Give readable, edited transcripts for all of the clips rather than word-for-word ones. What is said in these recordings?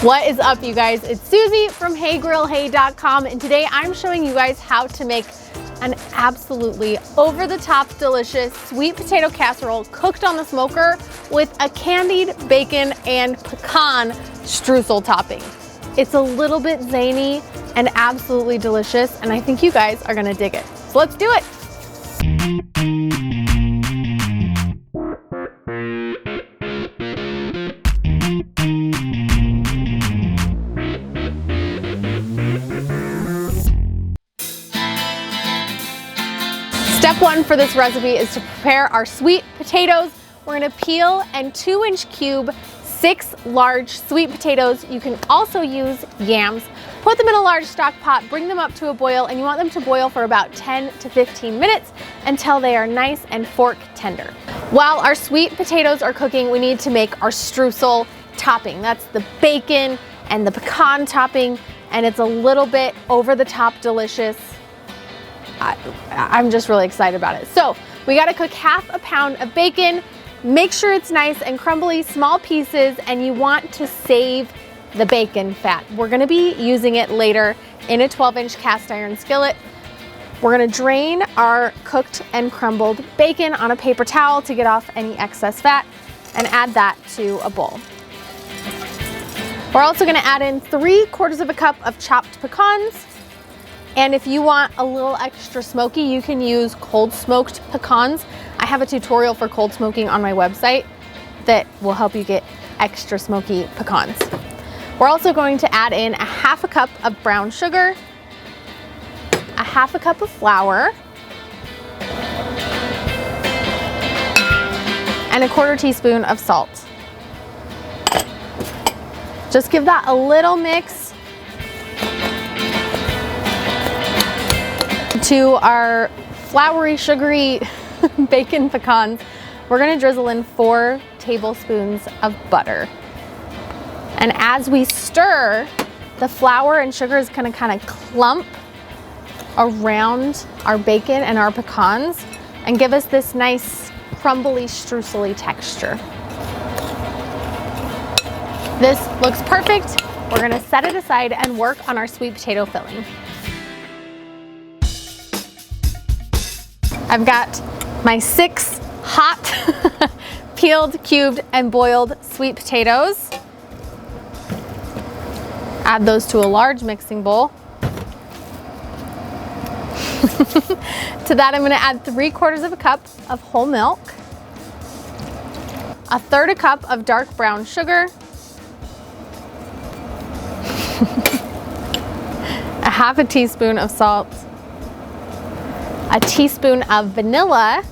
What is up, you guys? It's Susie from HeyGrillHey.com, and today I'm showing you guys how to make an absolutely over-the-top delicious sweet potato casserole cooked on the smoker with a candied bacon and pecan streusel topping. It's a little bit zany and absolutely delicious, and I think you guys are gonna dig it. So let's do it. Step one for this recipe is to prepare our sweet potatoes. We're gonna peel and 2-inch cube 6 large sweet potatoes. You can also use yams. Put them in a large stock pot, bring them up to a boil, and you want them to boil for about 10 to 15 minutes until they are nice and fork tender. While our sweet potatoes are cooking, we need to make our streusel topping. That's the bacon and the pecan topping, and it's a little bit over the top delicious. I'm just really excited about it. So we gotta cook half a pound of bacon. Make sure it's nice and crumbly, small pieces, and you want to save the bacon fat. We're gonna be using it later in a 12-inch cast iron skillet. We're gonna drain our cooked and crumbled bacon on a paper towel to get off any excess fat and add that to a bowl. We're also gonna add in 3/4 cup of chopped pecans. And if you want a little extra smoky, you can use cold smoked pecans. I have a tutorial for cold smoking on my website that will help you get extra smoky pecans. We're also going to add in 1/2 cup of brown sugar, 1/2 cup of flour, and 1/4 teaspoon of salt. Just give that a little mix to our floury, sugary bacon pecans. We're gonna drizzle in 4 tablespoons of butter. And as we stir, the flour and sugar is gonna kind of clump around our bacon and our pecans and give us this nice crumbly, streusel-y texture. This looks perfect. We're gonna set it aside and work on our sweet potato filling. I've got my 6 hot peeled, cubed, and boiled sweet potatoes. Add those to a large mixing bowl. To that, I'm gonna add 3/4 cup of whole milk, 1/3 cup of dark brown sugar, 1/2 teaspoon of salt, a teaspoon of vanilla,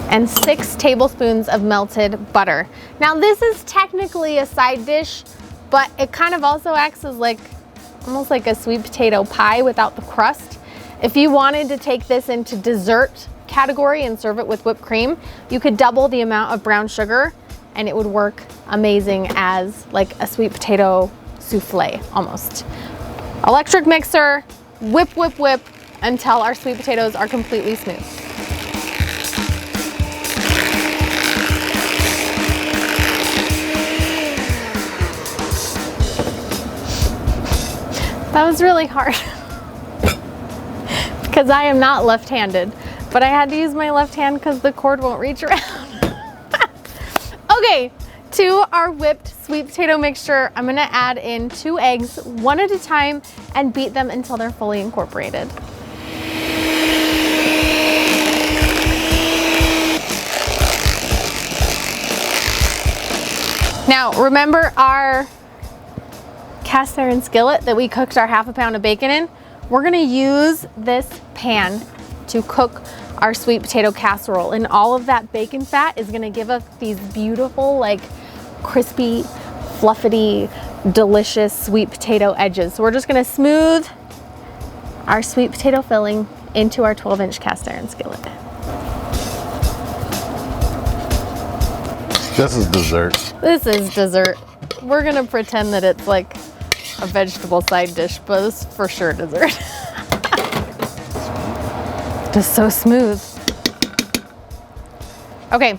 and 6 tablespoons of melted butter. Now this is technically a side dish, but it kind of also acts as almost like a sweet potato pie without the crust. If you wanted to take this into dessert category and serve it with whipped cream, you could double the amount of brown sugar and it would work amazing as like a sweet potato souffle almost. Electric mixer, whip, whip, whip until our sweet potatoes are completely smooth. That was really hard because I am not left-handed, but I had to use my left hand because the cord won't reach around. Okay, to our whipped sweet potato mixture, I'm gonna add in 2 eggs, 1 at a time, and beat them until they're fully incorporated. Now, remember our cast iron skillet that we cooked our 1/2 pound of bacon in? We're gonna use this pan to cook our sweet potato casserole, and all of that bacon fat is gonna give us these beautiful, like crispy, fluffy, delicious sweet potato edges. So we're just gonna smooth our sweet potato filling into our 12-inch cast iron skillet. This is dessert. This is dessert. We're gonna pretend that it's like a vegetable side dish, but it's for sure dessert. Just so smooth. Okay,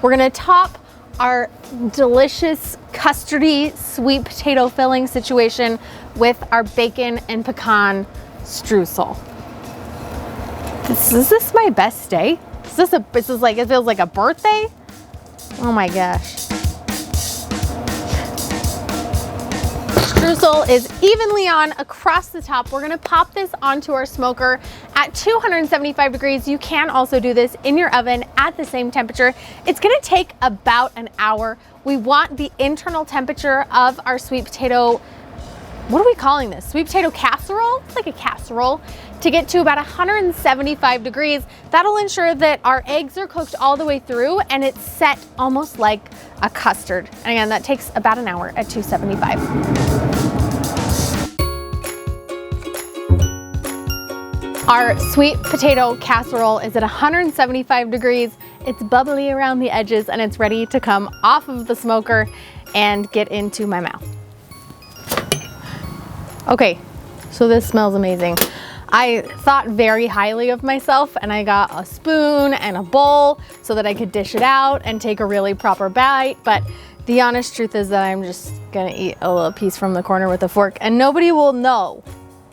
we're gonna top our delicious custardy sweet potato filling situation with our bacon and pecan streusel. Is this my best day? This is like, it feels like a birthday? Oh my gosh. Streusel is evenly on across the top. We're gonna pop this onto our smoker at 275 degrees. You can also do this in your oven at the same temperature. It's gonna take about an hour. We want the internal temperature of our sweet potato, what are we calling this? Sweet potato casserole? It's like a casserole, to get to about 175 degrees. That'll ensure that our eggs are cooked all the way through and it's set almost like a custard. And again, that takes about an hour at 275. Our sweet potato casserole is at 175 degrees. It's bubbly around the edges and it's ready to come off of the smoker and get into my mouth. Okay, so this smells amazing. I thought very highly of myself and I got a spoon and a bowl so that I could dish it out and take a really proper bite, but the honest truth is that I'm just gonna eat a little piece from the corner with a fork and nobody will know.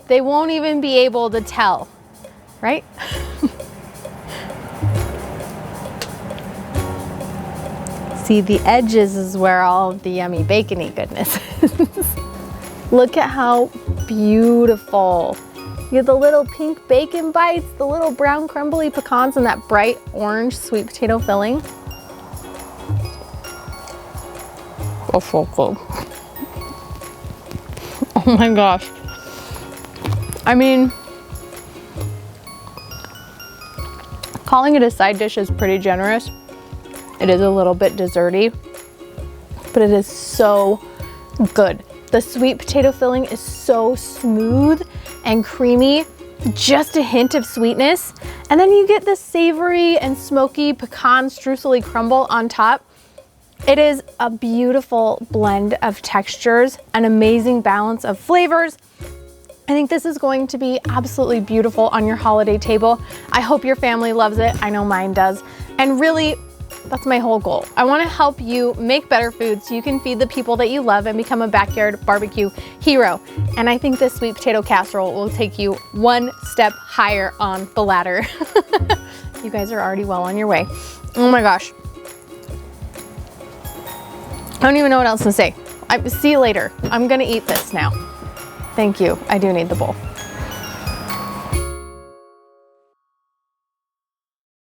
They won't even be able to tell, right? See, the edges is where all of the yummy bacony goodness is. Look at how beautiful. You have the little pink bacon bites, the little brown crumbly pecans, and that bright orange sweet potato filling. Oh, so good. Oh my gosh. I mean, calling it a side dish is pretty generous. It is a little bit desserty, but it is so good. The sweet potato filling is so smooth and creamy, just a hint of sweetness. And then you get this savory and smoky pecan streusel-y crumble on top. It is a beautiful blend of textures, an amazing balance of flavors. I think this is going to be absolutely beautiful on your holiday table. I hope your family loves it. I know mine does. And really, that's my whole goal. I want to help you make better food so you can feed the people that you love and become a backyard barbecue hero. And I think this sweet potato casserole will take you one step higher on the ladder. You guys are already well on your way. Oh my gosh. I don't even know what else to say. See you later. I'm gonna eat this now. Thank you. I do need the bowl.